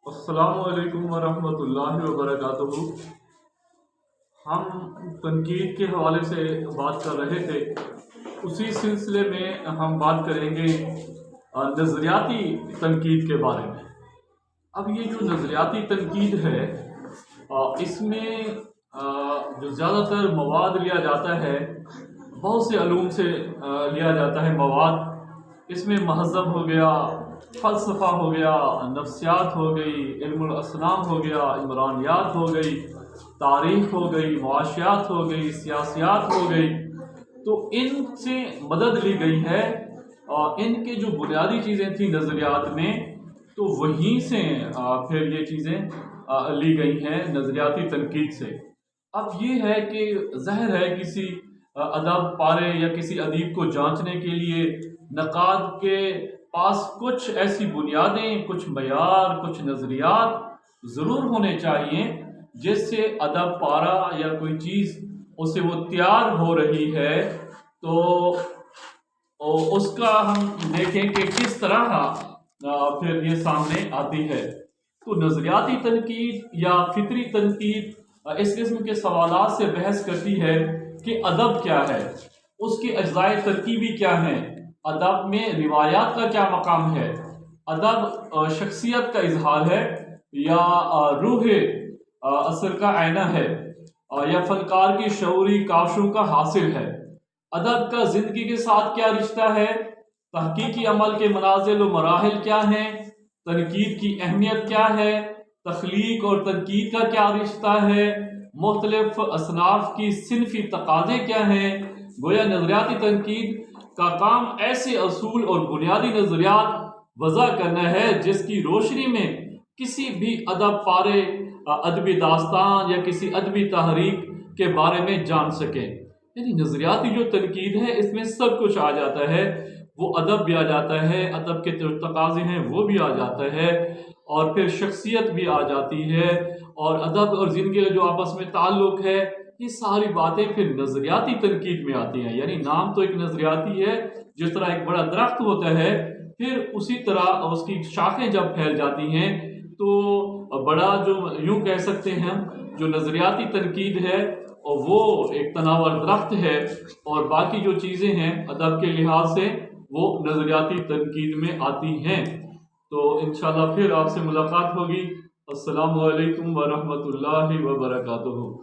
अस्सलामु अलैकुम वरहमतुल्लाहि वबरकातुहू। हम तनकीद के हवाले से बात कर रहे थे, उसी सिलसिले में हम बात करेंगे नज़रियाती तनकीद के बारे में। अब ये जो नज़रियाती तनकीद है, इसमें जो ज़्यादातर मवाद लिया जाता है, बहुत से अलूम से लिया जाता है मवाद। इसमें महज़ब हो गया, फ़लसफ़ा हो गया, नफ्सियात हो गई, इल्मुल असनाम हो गया, इमरानियात हो गई, तारीख़ हो गई, मुआशियात हो गई, सियासियात हो गई। तो इनसे मदद ली गई है और इनके जो बुनियादी चीज़ें थी नज़रियात में, तो वहीं से फिर ये चीज़ें ली गई हैं नज़रियाती तनकीद से। अब ये है कि ज़ाहिर है किसी अदब पारे या किसी अदीब को जांचने के लिए नक़ाद के पास कुछ ऐसी बुनियादें, कुछ मयार, कुछ नज़रियात ज़रूर होने चाहिए जिससे अदब पारा या कोई चीज़ उसे वो तैयार हो रही है, तो उसका हम देखें कि किस तरह फिर ये सामने आती है। तो नज़रियाती तनकीद या फितरी तनकीद इस किस्म के सवालात से बहस करती है कि अदब क्या है, उसके अज्जाए तरकीबी क्या हैं, अदब में रिवायात का क्या मकाम है, अदब शख्सियत का इजहार है या रूह असर का आईना है, या फनकार की शऊरी कावशों का हासिल है। अदब का ज़िंदगी के साथ क्या रिश्ता है, तहकीकी अमल के मनाजिल व मराहिल क्या हैं, तनकीद की अहमियत क्या है, तख्लीक और तनकीद का क्या रिश्ता है, मुख्तलिफ असनाफ की सिनफी तकाज़े क्या हैं। गोया नज़रियाती तनकीद का काम ऐसे असूल और बुनियादी नज़रियात वज़ा करना है जिसकी रोशनी में किसी भी अदब पारे अदबी दास्तान या किसी अदबी तहरीक के बारे में जान सके। यानी नज़रियाती जो तनकीद है इसमें सब कुछ आ जाता है, वो अदब भी आ जाता है, अदब के जो तकाज़े हैं वो भी आ जाता है, और फिर शख्सियत भी आ जाती है, और अदब और ज़िंदगी का जो आपस में ताल्लुक़ है, ये सारी बातें फिर नज़रियाती तनकीद में आती हैं। यानी नाम तो एक नज़रियाती है, जिस तरह एक बड़ा दरख्त होता है, फिर उसी तरह उसकी शाखें जब फैल जाती हैं तो बड़ा जो यूँ कह सकते हैं जो नज़रियाती तनकीद है और वो एक तनावर दरख्त है, और बाकी जो चीज़ें हैं अदब के लिहाज से वो नज़रियाती तनकीद में आती हैं। तो इंशाअल्लाह फिर आपसे मुलाकात होगी। अस्सलामु अलैकुम वरहमतुल्लाहि वबरकातुहू।